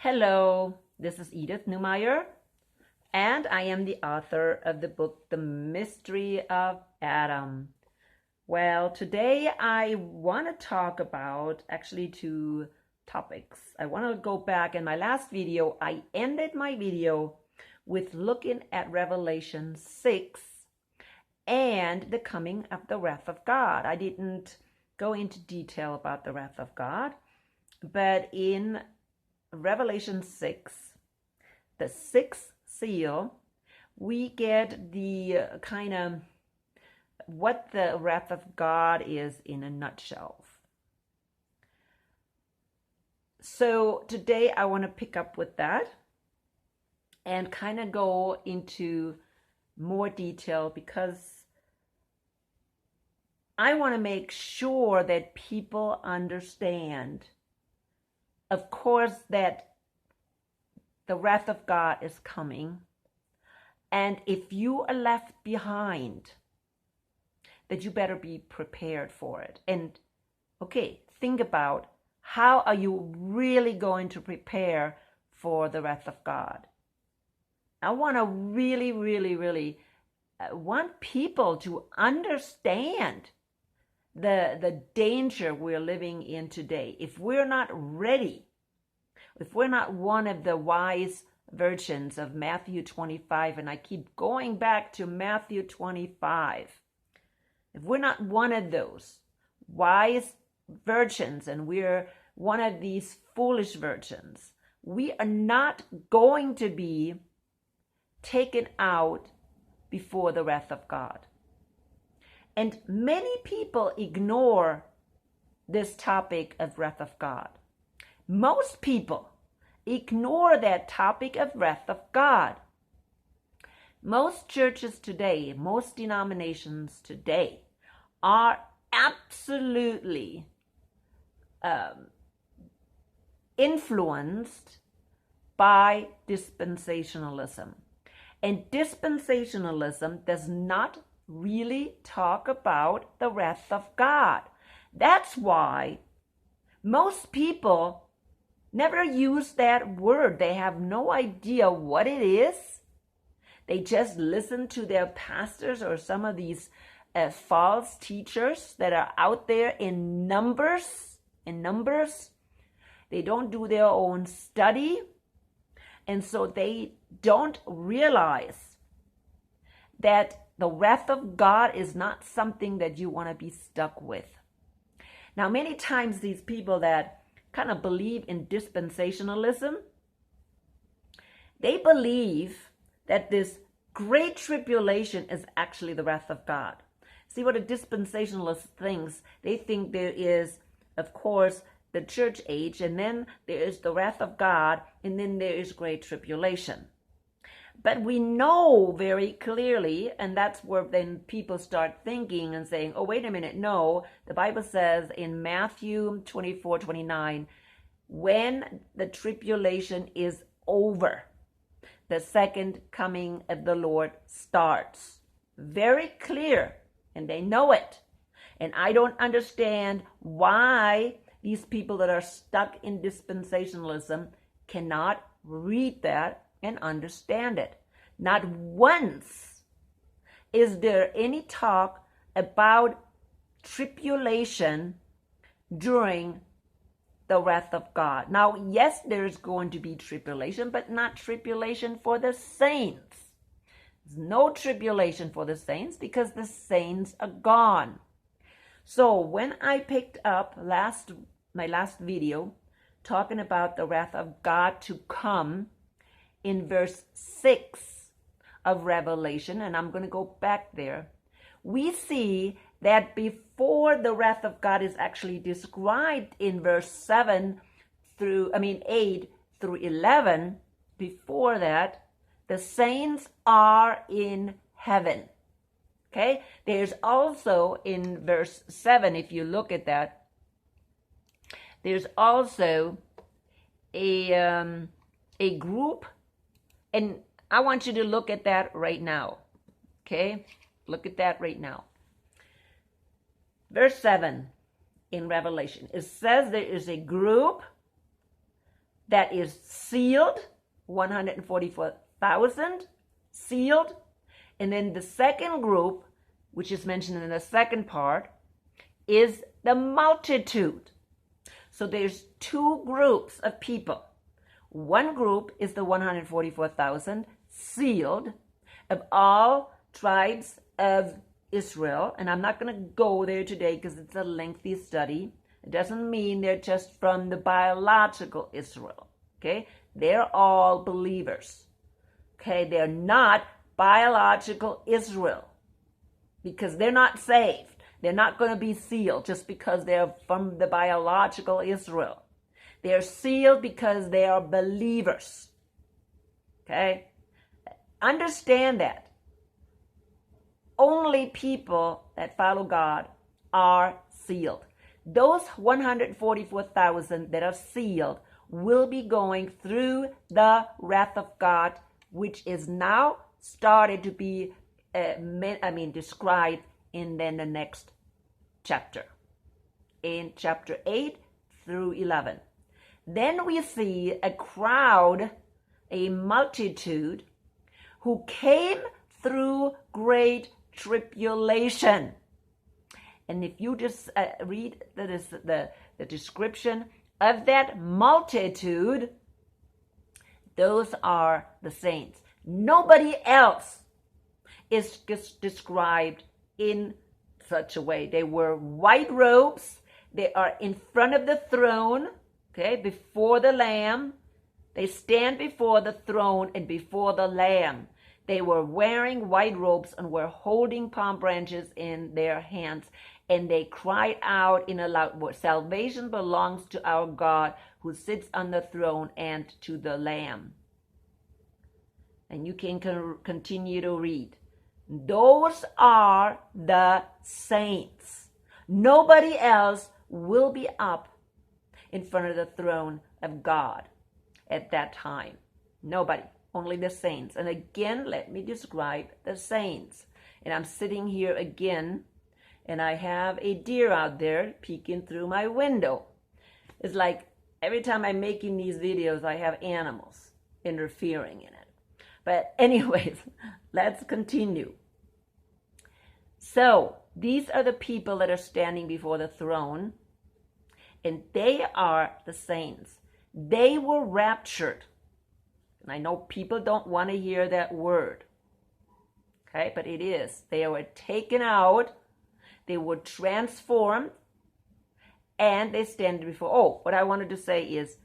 Hello, this is Edith Neumeyer, and I am the author of the book, The Mystery of Adam. Well, today I want to talk about actually two topics. I want to go back. In my last video, I ended my video with looking at Revelation 6 and the coming of the wrath of God. I didn't go into detail about the wrath of God, but in Revelation 6, the sixth seal, we get the kind of what the wrath of God is in a nutshell. So today I want to pick up with that and kind of go into more detail because I want to make sure that people understand, of course, that the wrath of God is coming. And if you are left behind, that you better be prepared for it. And okay, think about how are you really going to prepare for the wrath of God. I want to really want people to understand the danger we're living in today. If we're not ready, if we're not one of the wise virgins of Matthew 25, and I keep going back to Matthew 25, if we're not one of those wise virgins and we're one of these foolish virgins, we are not going to be taken out before the wrath of God. And many people ignore this topic of wrath of God. Most people ignore that topic of wrath of God. Most churches today, most denominations today are absolutely influenced by dispensationalism. And dispensationalism does not really talk about the wrath of God. That's why most people never use that word. They have no idea what it is. They just listen to their pastors or some of these false teachers that are out there in numbers. They don't do their own study. And so they don't realize that the wrath of God is not something that you want to be stuck with. Now, many times these people that kind of believe in dispensationalism, they believe that this great tribulation is actually the wrath of God. See what a dispensationalist thinks. They think there is, of course, the church age, and then there is the wrath of God, and then there is great tribulation. But we know very clearly, and that's where then people start thinking and saying, oh, wait a minute, no. The Bible says in Matthew 24:29, when the tribulation is over, the second coming of the Lord starts. Very clear, and they know it. And I don't understand why these people that are stuck in dispensationalism cannot read that and understand it. Not once is there any talk about tribulation during the wrath of God. Now, yes, there's going to be tribulation, but not tribulation for the saints. There's no tribulation for the saints because the saints are gone. So when I picked up my last video talking about the wrath of God to come in verse 6 of Revelation, and I'm going to go back there, we see that before the wrath of God is actually described in verse 8 through 11, before that, the saints are in heaven. Okay? There's also in verse 7, if you look at that, there's also a group, and I want you to look at that right now. Okay? Look at that right now. Verse 7 in Revelation, it says there is a group that is sealed, 144,000 sealed. And then the second group, which is mentioned in the second part, is the multitude. So there's two groups of people. One group is the 144,000 sealed of all tribes of Israel. And I'm not going to go there today because it's a lengthy study. It doesn't mean they're just from the biological Israel. Okay? They're all believers. Okay? They're not biological Israel because they're not saved. They're not going to be sealed just because they're from the biological Israel. They're sealed because they are believers. Okay? Understand that. Only people that follow God are sealed. Those 144,000 that are sealed will be going through the wrath of God, which is now started to be described in then the next chapter, in chapter 8 through 11. Then we see a crowd, a multitude, who came through great tribulation. And if you just read the description of that multitude, those are the saints. Nobody else is described in such a way. They wear white robes. They are in front of the throne, okay, before the Lamb. They stand before the throne and before the Lamb. They were wearing white robes and were holding palm branches in their hands. And they cried out in a loud voice, "Salvation belongs to our God who sits on the throne and to the Lamb." And you can continue to read. Those are the saints. Nobody else will be up in front of the throne of God at that time. Nobody. Only the saints. And again, let me describe the saints. And I'm sitting here again, and I have a deer out there peeking through my window. It's like every time I'm making these videos, I have animals interfering in it. But anyways, let's continue. So these are the people that are standing before the throne, and they are the saints. They were raptured. And I know people don't want to hear that word. Okay, but it is. They were taken out. They were transformed. And they stand before. Oh, what I wanted to say is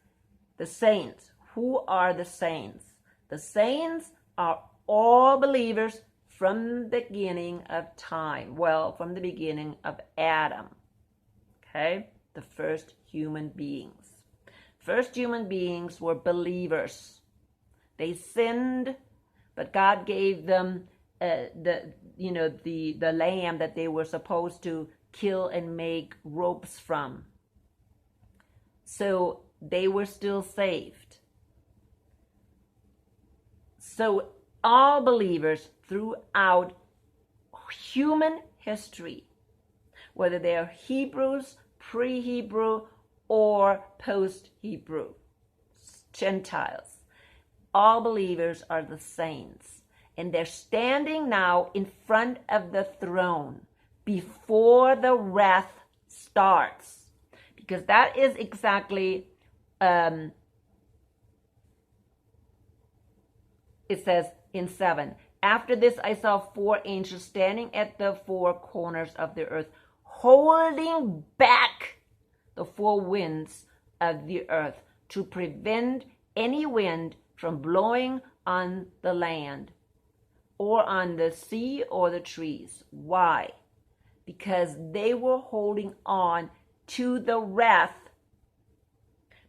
the saints. Who are the saints? The saints are all believers from the beginning of time. Well, from the beginning of Adam. Okay, the first human beings. First human beings were believers. They sinned, but God gave them the lamb that they were supposed to kill and make ropes from. So they were still saved. So all believers throughout human history, whether they are Hebrews, pre-Hebrew, or post-Hebrew, Gentiles, all believers are the saints. And they're standing now in front of the throne before the wrath starts. Because that is exactly, it says in 7, "After this I saw 4 angels standing at the 4 corners of the earth, holding back the 4 winds of the earth to prevent any wind from blowing on the land or on the sea or the trees." Why? Because they were holding on to the wrath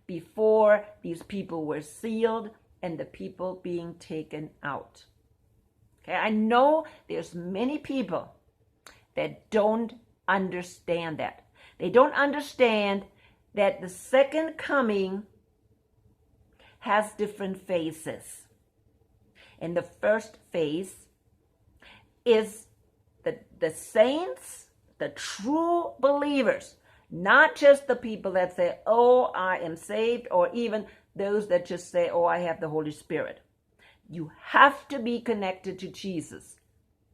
before these people were sealed and the people being taken out. Okay, I know there's many people that don't understand that. They don't understand that the second coming has different phases. And the first phase is the saints, the true believers, not just the people that say, "Oh, I am saved," or even those that just say, oh, I have the Holy Spirit. You have to be connected to Jesus,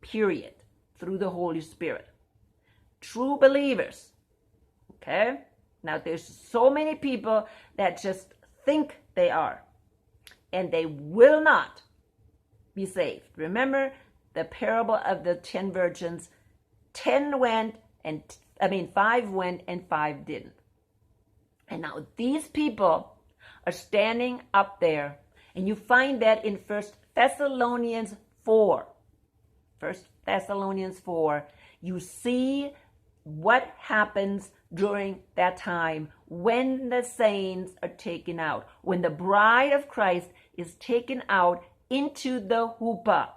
period, through the Holy Spirit. True believers, okay? Now, there's so many people that just think they are, and they will not be saved. Remember the parable of the 10 virgins. 5 went and 5 didn't. And now these people are standing up there, and you find that in 1 Thessalonians 4. 1 Thessalonians 4, you see what happens during that time when the saints are taken out, when the bride of Christ is taken out into the chuppah.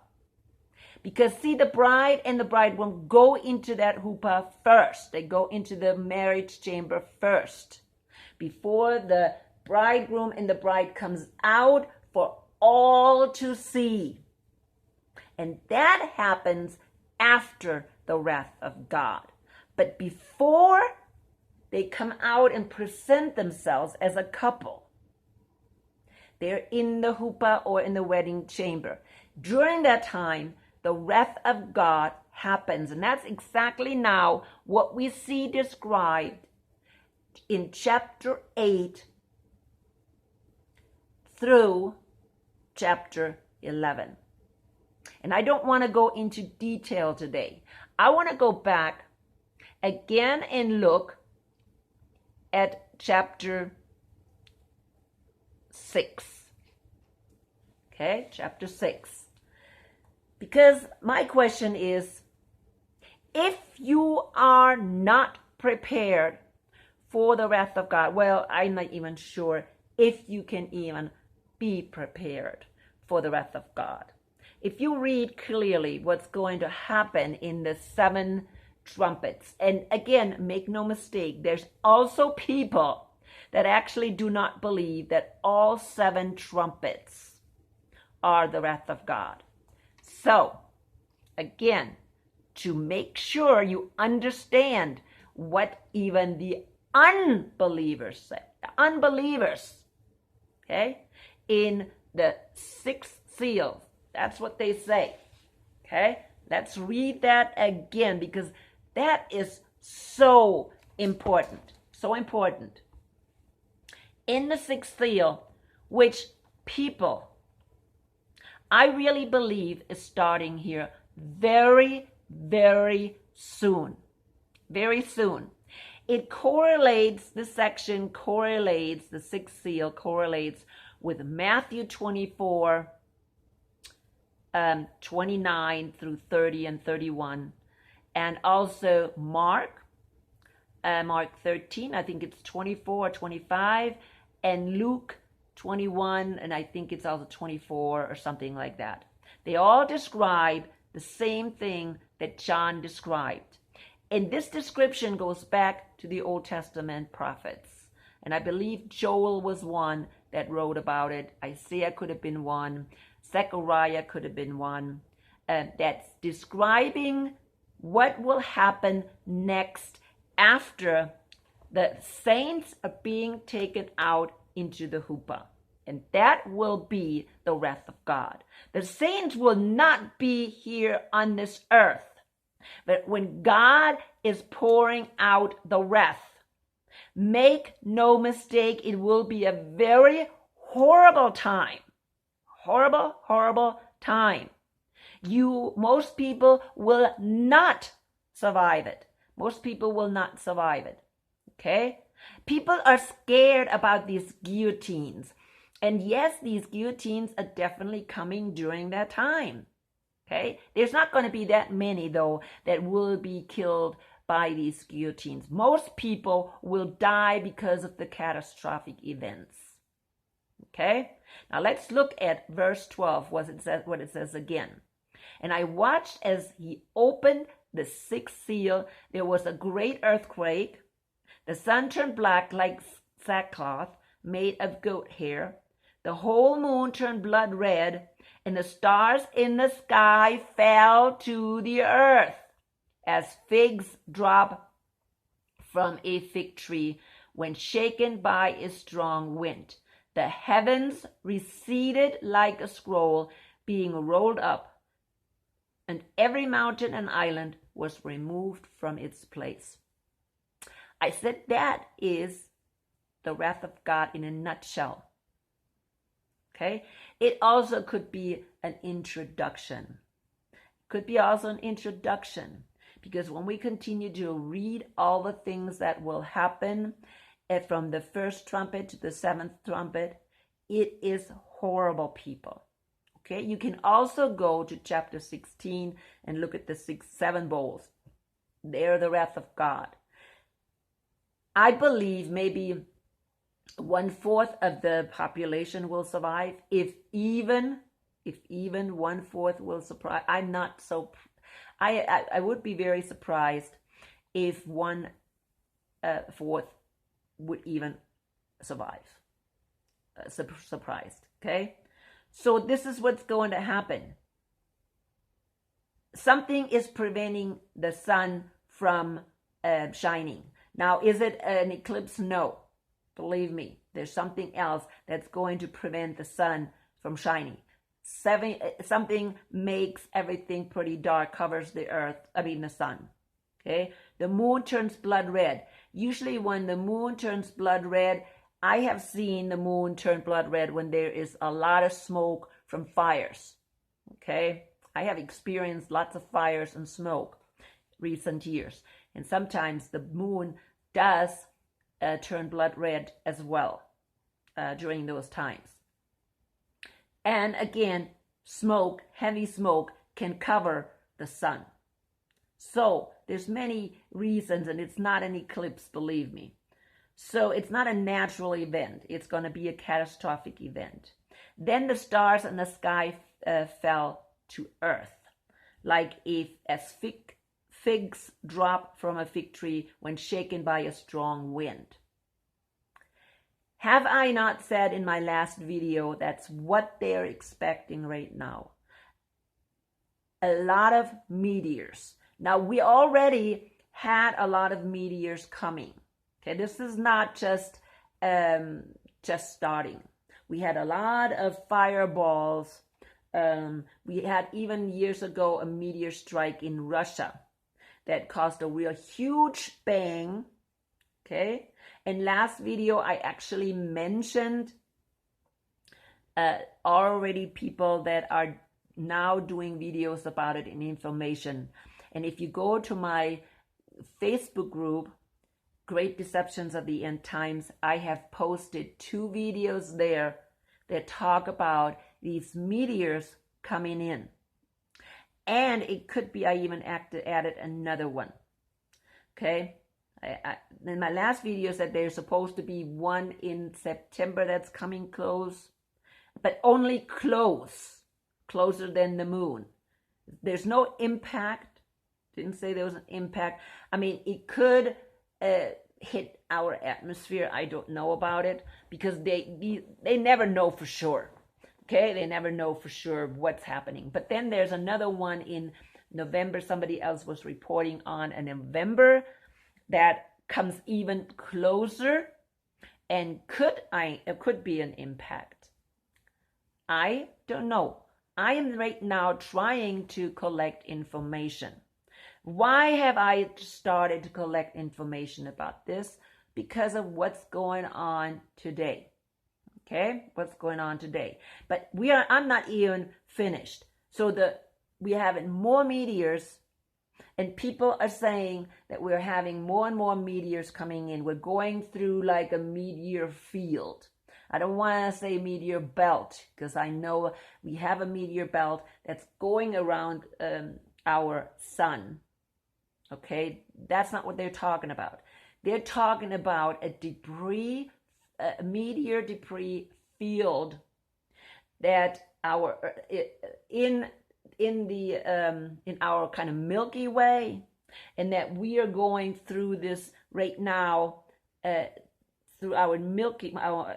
Because see, the bride and the bridegroom go into that chuppah first. They go into the marriage chamber first, before the bridegroom and the bride comes out for all to see. And that happens after the wrath of God. But before they come out and present themselves as a couple, they're in the chuppah or in the wedding chamber. During that time, the wrath of God happens. And that's exactly now what we see described in chapter 8 through chapter 11. And I don't want to go into detail today. I want to go back again and look at chapter 6. Okay, chapter 6. Because my question is, if you are not prepared for the wrath of God, well, I'm not even sure if you can even be prepared for the wrath of God. If you read clearly what's going to happen in the 7 trumpets, and again, make no mistake, there's also people that actually do not believe that all 7 trumpets are the wrath of God. So, again, to make sure you understand what even the unbelievers say, the unbelievers, okay, in the 6th seal, that's what they say, okay? Let's read that again, because that is so important, so important. In the 6th seal, which people, I really believe, is starting here very, very soon. Very soon. It correlates, this section correlates, the 6th seal correlates with Matthew 24, 29 through 30 and 31. And also Mark 13, I think it's 24 or 25. And Luke 21, and I think it's also 24 or something like that. They all describe the same thing that John described. And this description goes back to the Old Testament prophets. And I believe Joel was one that wrote about it. Isaiah could have been one. Zechariah could have been one. That's describing what will happen next after the saints are being taken out into the chuppah. And that will be the wrath of God. The saints will not be here on this earth. But when God is pouring out the wrath, make no mistake, it will be a very horrible time. Horrible, horrible time. Most people will not survive it. Most people will not survive it. Okay? People are scared about these guillotines. And yes, these guillotines are definitely coming during that time. Okay? There's not going to be that many, though, that will be killed by these guillotines. Most people will die because of the catastrophic events. Okay? Now let's look at verse 12, what it says again. And I watched as he opened the 6th seal. There was a great earthquake. The sun turned black like sackcloth made of goat hair. The whole moon turned blood red, and the stars in the sky fell to the earth as figs drop from a fig tree when shaken by a strong wind. The heavens receded like a scroll being rolled up, and every mountain and island was removed from its place. I said that is the wrath of God in a nutshell. Okay? It also could be an introduction. Could be also an introduction, because when we continue to read all the things that will happen from the first trumpet to the seventh trumpet, it is horrible, people. Okay, you can also go to chapter 16 and look at the 7 bowls. They're the wrath of God. I believe maybe 1/4 of the population will survive, if even 1/4 will survive. I'm not so. I would be very surprised if 1/4 would even survive. Surprised. Okay, so this is what's going to happen. Something is preventing the sun from shining. Now, is it an eclipse? No. Believe me, there's something else that's going to prevent the sun from shining. Something makes everything pretty dark, covers the sun. Okay? The moon turns blood red. Usually when the moon turns blood red, I have seen the moon turn blood red when there is a lot of smoke from fires. Okay? I have experienced lots of fires and smoke recent years. And sometimes the moon does turn blood red as well during those times. And again, smoke, heavy smoke, can cover the sun. So there's many reasons, and it's not an eclipse, believe me. So it's not a natural event. It's going to be a catastrophic event. Then the stars in the sky fell to earth, like as figs drop from a fig tree when shaken by a strong wind. Have I not said in my last video that's what they're expecting right now? A lot of meteors. Now, we already had a lot of meteors coming. Okay, this is not just starting. We had a lot of fireballs. We had even years ago a meteor strike in Russia that caused a real huge bang. Okay, in last video I actually mentioned already people that are now doing videos about it and information. And if you go to my Facebook group, Great Deceptions of the End Times, I have posted 2 videos there that talk about these meteors coming in. And it could be I even added another one. Okay? In my last video said there's supposed to be one in September that's coming close, but only closer than the moon. There's no impact. Didn't say there was an impact. I mean, it could hit our atmosphere. I don't know about it, because they never know for sure. Okay, they never know for sure what's happening. But then there's another one in November. Somebody else was reporting on in November that comes even closer and it could be an impact. I don't know. I am right now trying to collect information. Why have I started to collect information about this? Because of what's going on today. Okay, what's going on today? But I'm not even finished. So we have more meteors, and people are saying that we're having more and more meteors coming in. We're going through like a meteor field. I don't want to say meteor belt, because I know we have a meteor belt that's going around our sun. Okay, that's not what they're talking about. They're talking about a meteor debris field that in our kind of Milky Way, and that we are going through this right now through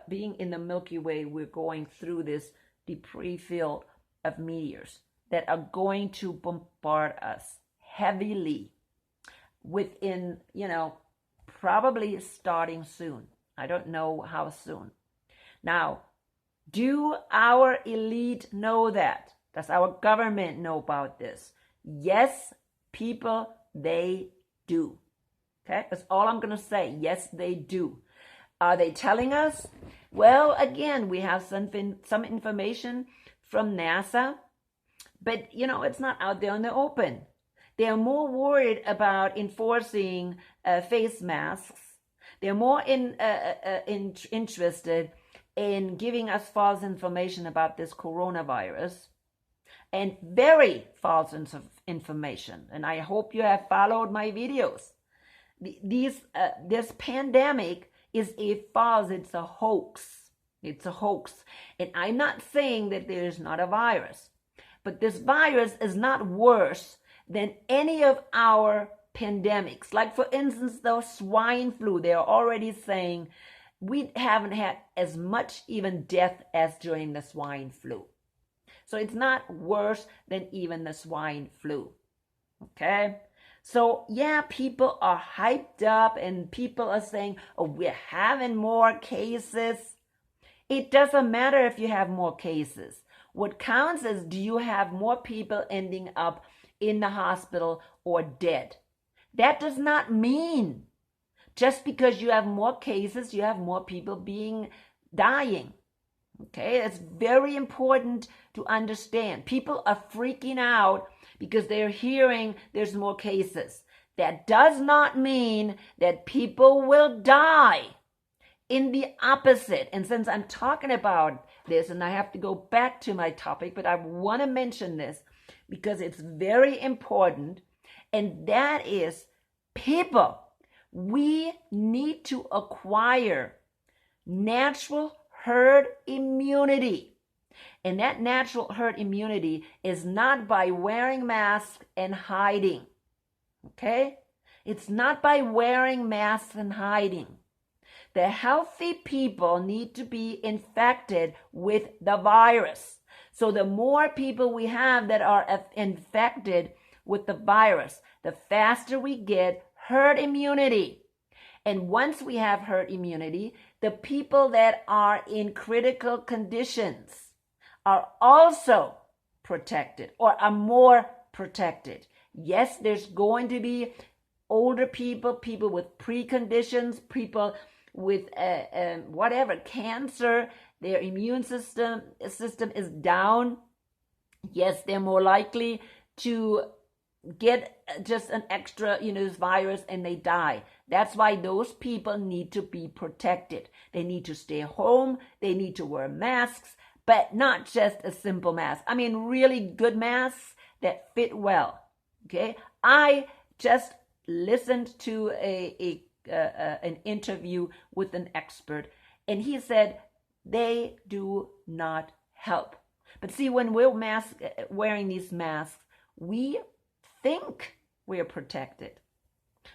being in the Milky Way. We're going through this debris field of meteors that are going to bombard us heavily within, probably starting soon. I don't know how soon. Now, do our elite know that? Does our government know about this? Yes, people, they do. Okay, that's all I'm going to say. Yes, they do. Are they telling us? Well, again, we have some information from NASA, but it's not out there in the open. They are more worried about enforcing face masks. They're more interested in giving us false information about this coronavirus, and very false information. And I hope you have followed my videos. This pandemic is it's a hoax. It's a hoax. And I'm not saying that there is not a virus, but this virus is not worse than any of our pandemics. Like, for instance, the swine flu, they're already saying we haven't had as much even death as during the swine flu. So it's not worse than even the swine flu. Okay? So yeah, people are hyped up and people are saying, oh, we're having more cases. It doesn't matter if you have more cases. What counts is, do you have more people ending up in the hospital or dead? That does not mean just because you have more cases, you have more people dying. Okay, it's very important to understand. People are freaking out because they're hearing there's more cases. That does not mean that people will die. In the opposite. And since I'm talking about this, and I have to go back to my topic, but I want to mention this because it's very important, and that is, people, we need to acquire natural herd immunity. And that natural herd immunity is not by wearing masks and hiding. Okay? It's not by wearing masks and hiding. The healthy people need to be infected with the virus. So the more people we have that are infected with the virus, the faster we get herd immunity. And once we have herd immunity, the people that are in critical conditions are also protected, or are more protected. Yes, there's going to be older people, people with preconditions, people with whatever, cancer, their immune system is down. Yes, they're more likely to get just an extra, this virus, and they die. That's why those people need to be protected. They need to stay home. They need to wear masks, but not just a simple mask. I mean, really good masks that fit well. Okay, I just listened to an interview with an expert, and he said they do not help. But see, when we're wearing these masks, we think we're protected,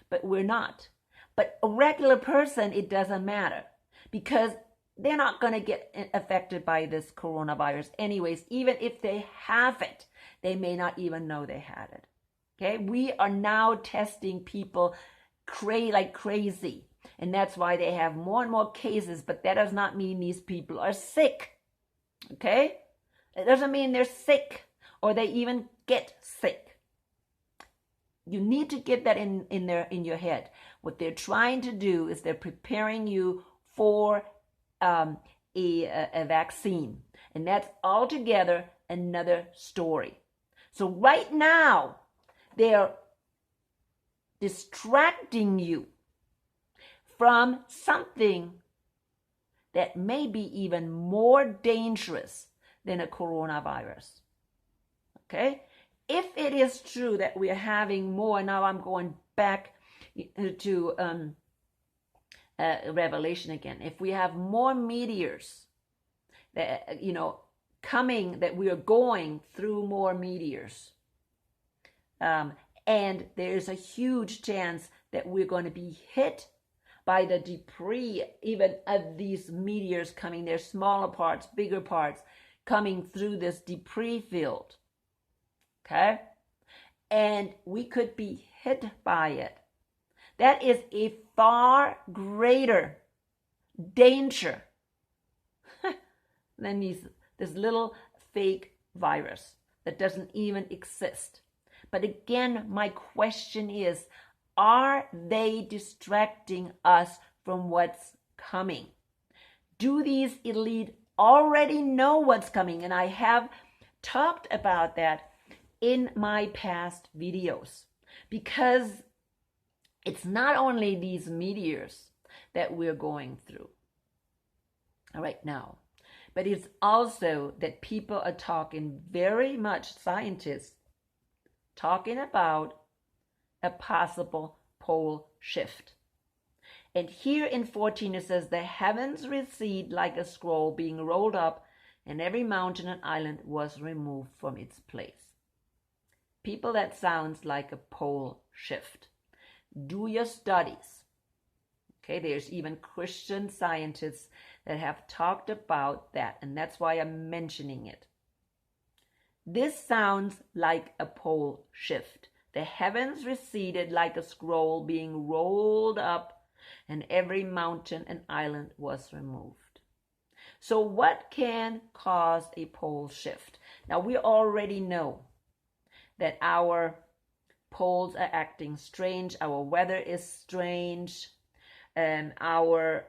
but we're not. But a regular person, it doesn't matter, because they're not going to get affected by this coronavirus anyways. Even if they have it, they may not even know they had it. Okay, we are now testing people like crazy, and that's why they have more and more cases, but that does not mean these people are sick. Okay, it doesn't mean they're sick or they even get sick. You need to get that in your head. What they're trying to do is they're preparing you for a vaccine, and that's altogether another story. So right now, they're distracting you from something that may be even more dangerous than a coronavirus. Okay? If it is true that we are having more, now I'm going back to Revelation again. If we have more meteors that, coming, that we are going through more meteors, and there's a huge chance that we're going to be hit by the debris, even of these meteors coming. There's smaller parts, bigger parts coming through this debris field. Okay? And we could be hit by it. That is a far greater danger then this little fake virus that doesn't even exist. But again, my question is, are they distracting us from what's coming? Do these elite already know what's coming? And I have talked about that in my past videos, because it's not only these meteors that we're going through right now, but it's also that people are talking, very much scientists talking about a possible pole shift. And here in 14 it says, the heavens recede like a scroll being rolled up, and every mountain and island was removed from its place. People, that sounds like a pole shift. Do your studies. Okay, there's even Christian scientists that have talked about that, and that's why I'm mentioning it. This sounds like a pole shift. The heavens receded like a scroll being rolled up, and every mountain and island was removed. So what can cause a pole shift? Now, we already know that our poles are acting strange, our weather is strange, and our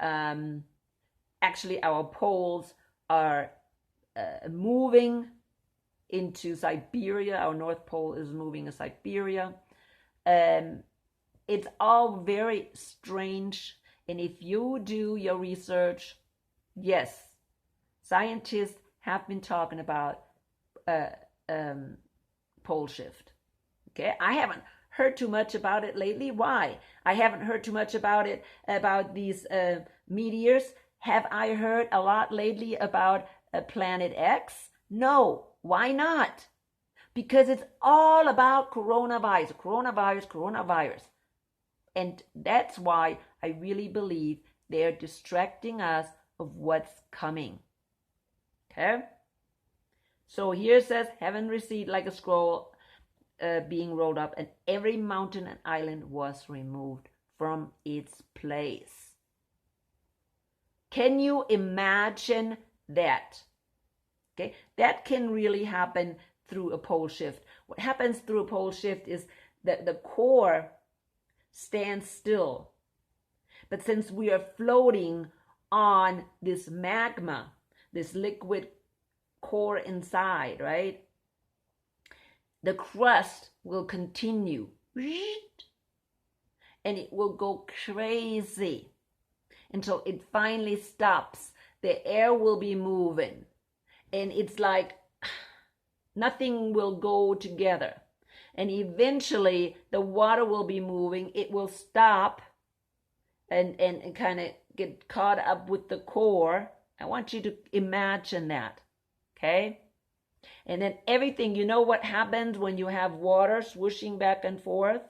poles are moving into Siberia. Our North Pole is moving to Siberia. It's all very strange. And if you do your research, yes, scientists have been talking about pole shift. Okay, I haven't heard too much about it lately. Why? I haven't heard too much about it, about these meteors. Have I heard a lot lately about Planet X? No. Why not? Because it's all about coronavirus. And that's why I really believe they're distracting us of what's coming. Okay? So here it says, heaven receded like a scroll being rolled up, and every mountain and island was removed from its place. Can you imagine that? Okay, that can really happen through a pole shift. What happens through a pole shift is that the core stands still. But since we are floating on this magma, this liquid core inside, right? The crust will continue, and it will go crazy until it finally stops. The air will be moving, and it's like nothing will go together. And eventually the water will be moving, it will stop and kind of get caught up with the core. I want you to imagine that, okay? And then everything, you know what happens when you have water swooshing back and forth?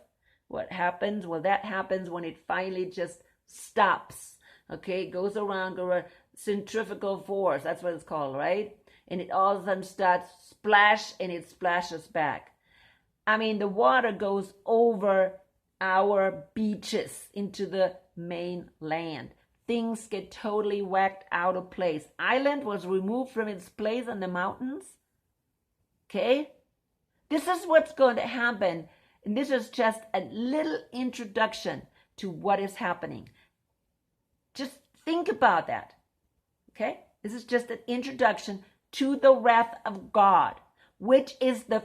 What happens? Well, that happens when it finally just stops, okay? It goes around centrifugal force, that's what it's called, right? And it all of a sudden starts splash, and it splashes back. I mean, the water goes over our beaches into the mainland. Things get totally whacked out of place. Island was removed from its place on the mountains. Okay? This is what's going to happen. And this is just a little introduction to what is happening. Just think about that. Okay? This is just an introduction to the wrath of God, which is the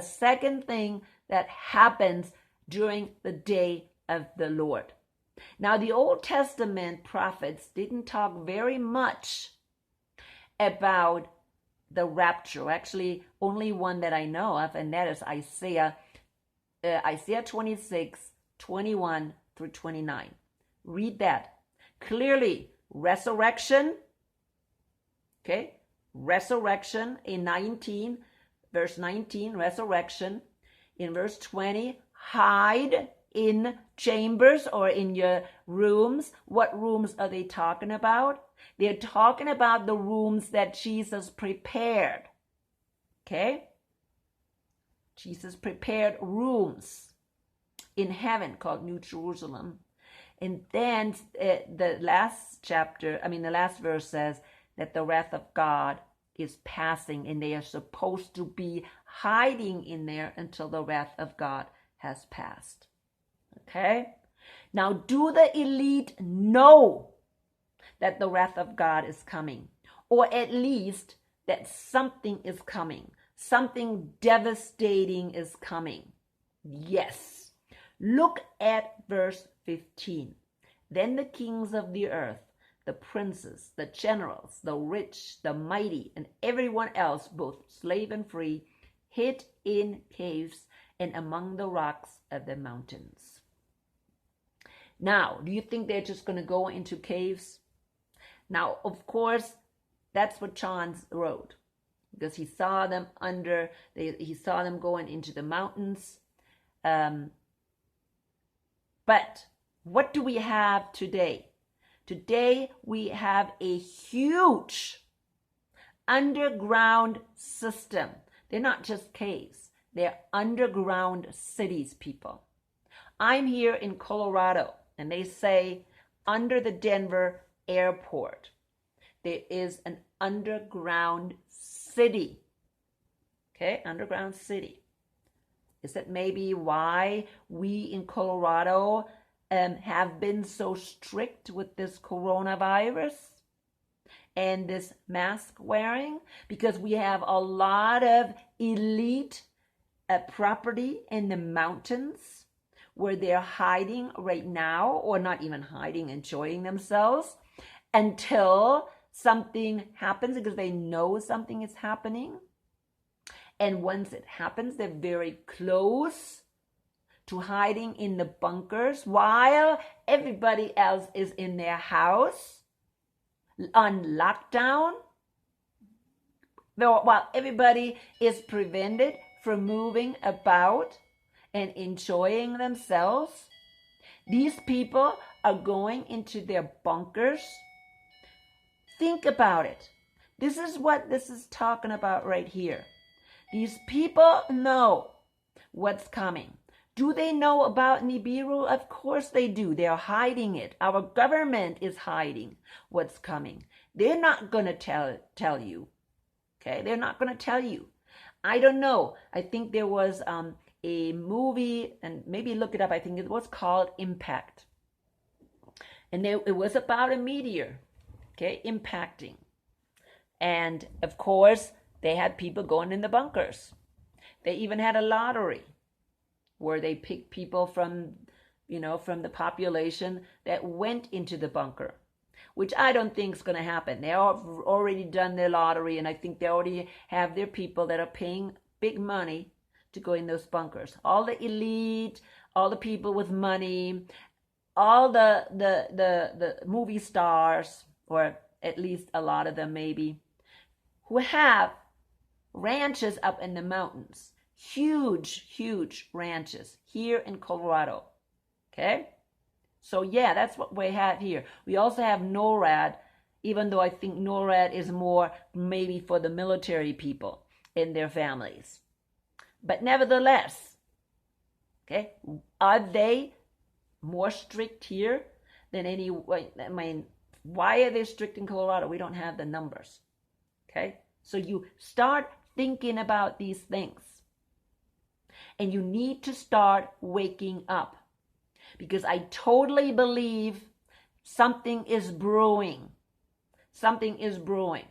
second thing that happens during the day of the Lord. Now, the Old Testament prophets didn't talk very much about the rapture. Actually, only one that I know of, and that is Isaiah 26:21 through 29. Read that. Clearly, resurrection, okay? Resurrection in verse 19, resurrection. In verse 20, hide in chambers or in your rooms. What rooms are they talking about? They're talking about the rooms that Jesus prepared. Okay? Jesus prepared rooms in heaven called New Jerusalem. And then the last verse says, that the wrath of God is passing, and they are supposed to be hiding in there until the wrath of God has passed. Okay? Now, do the elite know that the wrath of God is coming, or at least that something is coming? Something devastating is coming. Yes. Look at verse 15. Then the kings of the earth, the princes, the generals, the rich, the mighty, and everyone else, both slave and free, hid in caves and among the rocks of the mountains. Now, do you think they're just going to go into caves? Now, of course, that's what John wrote, because he saw them he saw them going into the mountains. But what do we have today? Today we have a huge underground system. They're not just caves. They're underground cities, people. I'm here in Colorado, and they say under the Denver airport, there is an underground city. Okay, underground city. Is that maybe why we in Colorado have been so strict with this coronavirus and this mask wearing? Because we have a lot of elite property in the mountains where they're hiding right now, or not even hiding, enjoying themselves until something happens, because they know something is happening. And once it happens, they're very close to hiding in the bunkers while everybody else is in their house on lockdown, while everybody is prevented from moving about and enjoying themselves. These people are going into their bunkers. Think about it. This is what this is talking about right here. These people know what's coming. Do they know about Nibiru? Of course they do. They're hiding it. Our government is hiding what's coming. They're not going to tell you. Okay? They're not going to tell you. I don't know. I think there was a movie, and maybe look it up. I think it was called Impact. And it was about a meteor, okay, impacting. And of course, they had people going in the bunkers. They even had a lottery where they picked people from the population that went into the bunker, which I don't think is going to happen. They have already done their lottery, and I think they already have their people that are paying big money to go in those bunkers. All the elite, all the people with money, all the movie stars, or at least a lot of them maybe, who have ranches up in the mountains. Huge ranches here in Colorado. Okay? So yeah, that's what we have here. We also have NORAD, even though I think NORAD is more maybe for the military people and their families. But nevertheless, okay, are they more strict here than any? I mean, why are they strict in Colorado? We don't have the numbers. Okay, so you start thinking about these things, and you need to start waking up, because I totally believe something is brewing. Something is brewing.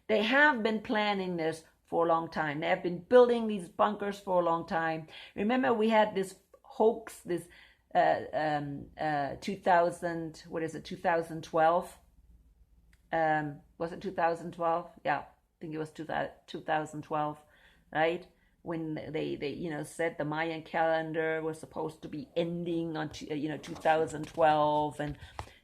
They have been planning this for a long time. They have been building these bunkers for a long time. Remember, we had this hoax, this 2012? Was it 2012? Yeah, I think it was 2012, right? When they said the Mayan calendar was supposed to be ending on 2012, and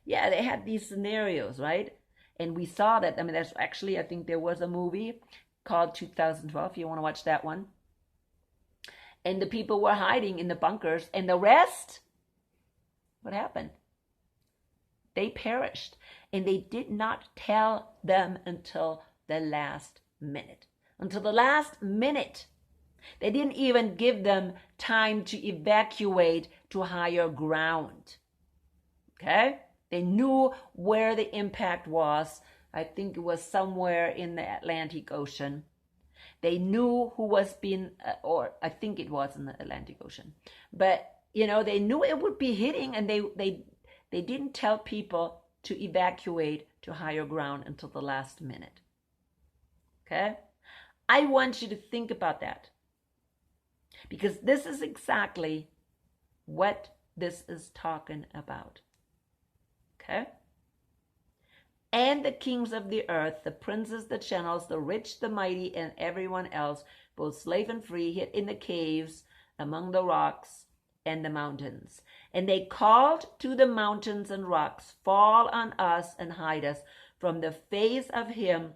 yeah, they had these scenarios, right? And we saw that. I mean, there's actually, I think there was a movie called 2012, if you want to watch that one. And the people were hiding in the bunkers, and the rest, what happened? They perished, and they did not tell them until the last minute. Until the last minute. They didn't even give them time to evacuate to higher ground. Okay? They knew where the impact was I think it was somewhere in the Atlantic Ocean. They knew who was being, or I think it was in the Atlantic Ocean. But, they knew it would be hitting, and they didn't tell people to evacuate to higher ground until the last minute. Okay? I want you to think about that. Because this is exactly what this is talking about. Okay? And the kings of the earth, the princes, the generals, the rich, the mighty, and everyone else, both slave and free, hid in the caves, among the rocks and the mountains. And they called to the mountains and rocks, fall on us and hide us from the face of him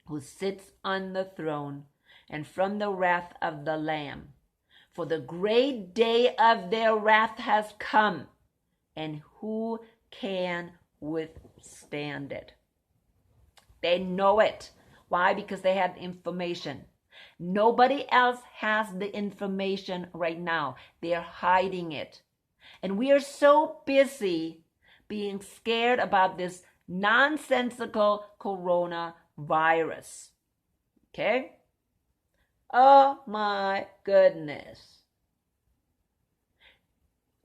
who sits on the throne, and from the wrath of the Lamb. For the great day of their wrath has come, and who can withstand it? They know it. Why? Because they had information. Nobody else has the information right now. They're hiding it. And we are so busy being scared about this nonsensical coronavirus. Okay? Oh my goodness.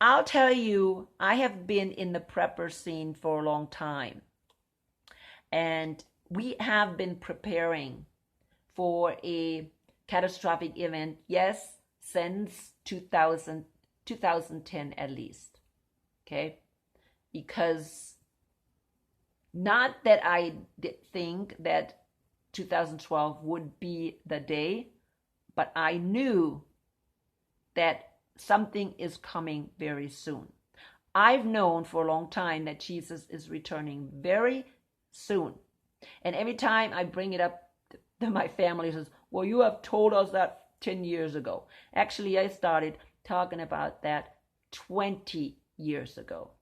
I'll tell you, I have been in the prepper scene for a long time. And we have been preparing for a catastrophic event, yes, since 2010 at least. Okay? Because not that I did think that 2012 would be the day, but I knew that something is coming very soon. I've known for a long time that Jesus is returning very soon. And every time I bring it up to my family, says, well, you have told us that 10 years ago. Actually, I started talking about that 20 years ago.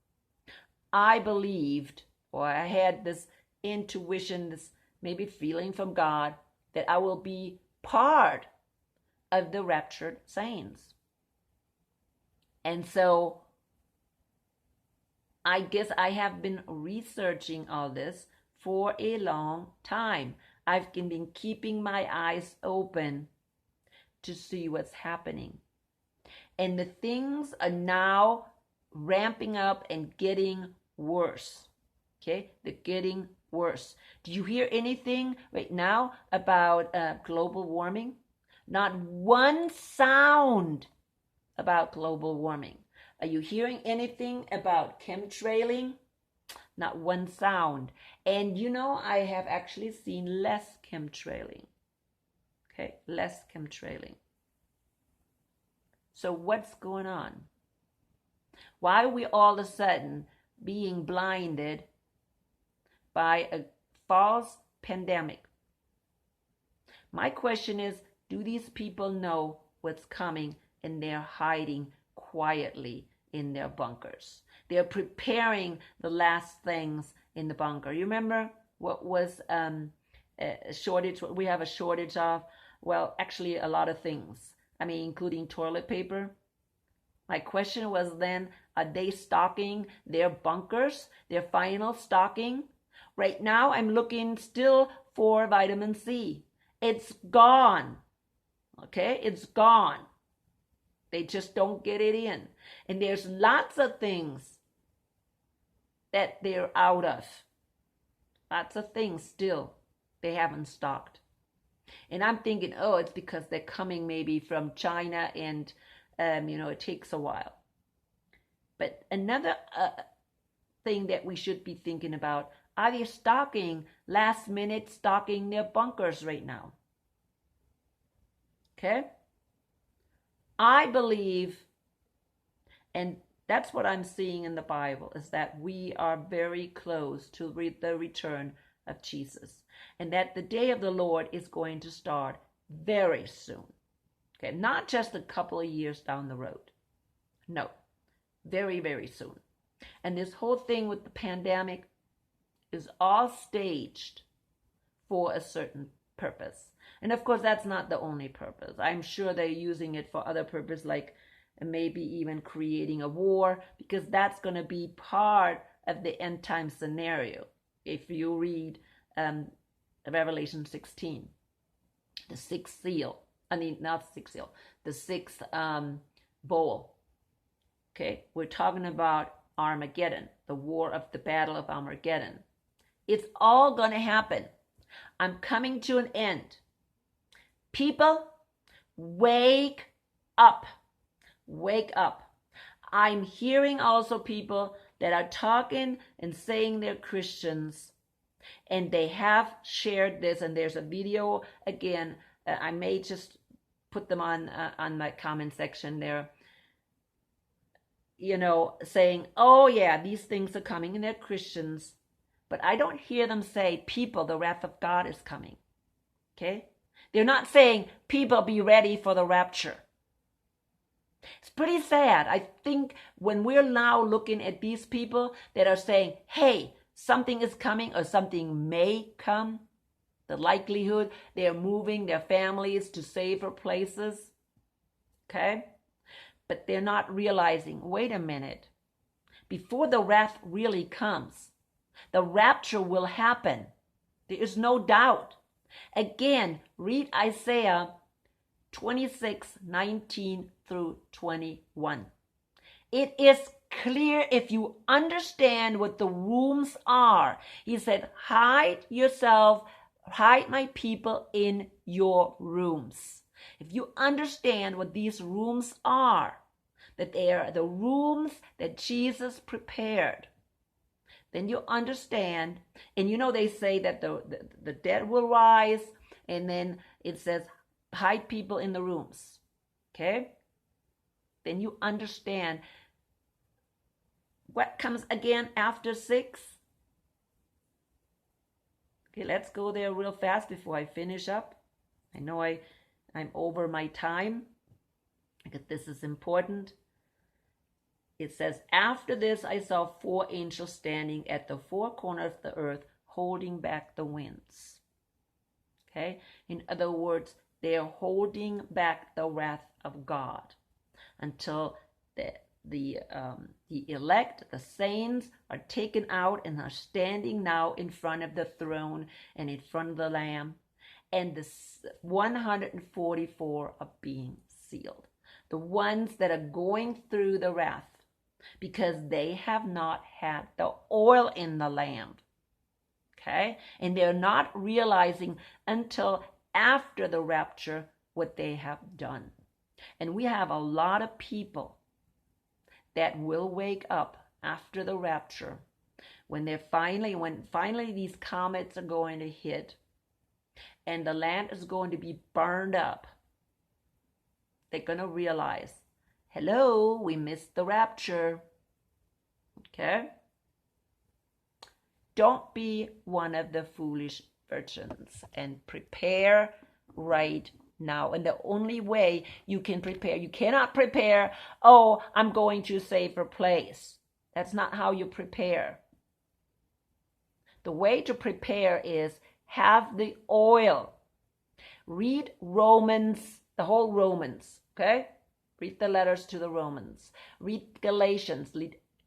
I believed, or I had this intuition, this maybe feeling from God, that I will be part of the raptured saints. And so I guess I have been researching all this for a long time. I've been keeping my eyes open to see what's happening. And the things are now ramping up and getting worse. Okay? They're getting worse. Do you hear anything right now about global warming? Not one sound about global warming. Are you hearing anything about chemtrailing? Not one sound. And I have actually seen less chemtrailing. Okay, less chemtrailing. So what's going on? Why are we all of a sudden being blinded by a false pandemic? My question is, do these people know what's coming, and they're hiding quietly in their bunkers? They're preparing the last things in the bunker. You remember what was a shortage? We have a shortage of, well, actually a lot of things. I mean, including toilet paper. My question was then, are they stocking their bunkers, their final stocking? Right now, I'm looking still for vitamin C. It's gone. Okay, it's gone. They just don't get it in. And there's lots of things that they're out of. Lots of things still they haven't stocked. And I'm thinking, oh, it's because they're coming maybe from China, and it takes a while. But another thing that we should be thinking about, are they stocking, last minute stocking their bunkers right now? Okay? I believe, and that's what I'm seeing in the Bible, is that we are very close to the return of Jesus, and that the day of the Lord is going to start very soon. Okay, not just a couple of years down the road. No, very, very soon. And this whole thing with the pandemic is all staged for a certain purpose. And of course, that's not the only purpose. I'm sure they're using it for other purpose, like maybe even creating a war, because that's going to be part of the end time scenario. If you read Revelation 16, the sixth seal. I mean, not the sixth seal, the sixth bowl. Okay, we're talking about Armageddon, the war of the battle of Armageddon. It's all going to happen. I'm coming to an end. People, wake up. Wake up. I'm hearing also people that are talking and saying they're Christians, and they have shared this, and there's a video again. I may just put them on my comment section there, saying, oh yeah, these things are coming, and they're Christians, but I don't hear them say, people, the wrath of God is coming. Okay? They're not saying, people, be ready for the rapture. It's pretty sad. I think when we're now looking at these people that are saying, hey, something is coming or something may come, the likelihood they're moving their families to safer places, okay? But they're not realizing, wait a minute, before the wrath really comes, the rapture will happen. There is no doubt. Again, read Isaiah 26:19 through 21. It is clear if you understand what the rooms are. He said, hide yourself, hide my people in your rooms. If you understand what these rooms are, that they are the rooms that Jesus prepared, then you understand. And they say that the dead will rise, and then it says hide people in the rooms. Okay? Then you understand what comes again after 6. Okay, let's go there real fast before I finish up. I know I'm over my time, because this is important. It says, after this I saw 4 angels standing at the 4 corners of the earth, holding back the winds. Okay? In other words, they are holding back the wrath of God until the elect, the saints, are taken out and are standing now in front of the throne and in front of the Lamb. And the 144 are being sealed. The ones that are going through the wrath, because they have not had the oil in the lamp. Okay? And they're not realizing until after the rapture what they have done. And we have a lot of people that will wake up after the rapture when finally these comets are going to hit and the land is going to be burned up. They're going to realize, hello, we missed the rapture. Okay? Don't be one of the foolish virgins, and prepare right now. And the only way you can prepare, you cannot prepare, oh, I'm going to a safer place. That's not how you prepare. The way to prepare is have the oil. Read Romans, the whole Romans, okay? Read the letters to the Romans. Read Galatians.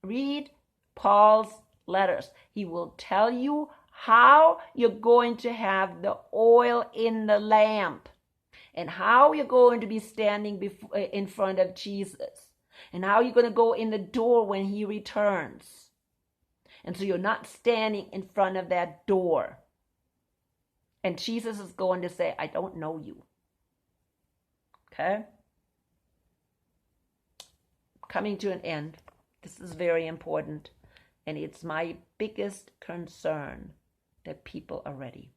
Read Paul's letters. He will tell you how you're going to have the oil in the lamp, and how you're going to be standing in front of Jesus, and how you're going to go in the door when he returns. And so you're not standing in front of that door. And Jesus is going to say, I don't know you. Okay? Coming to an end. This is very important. And it's my biggest concern that people are ready.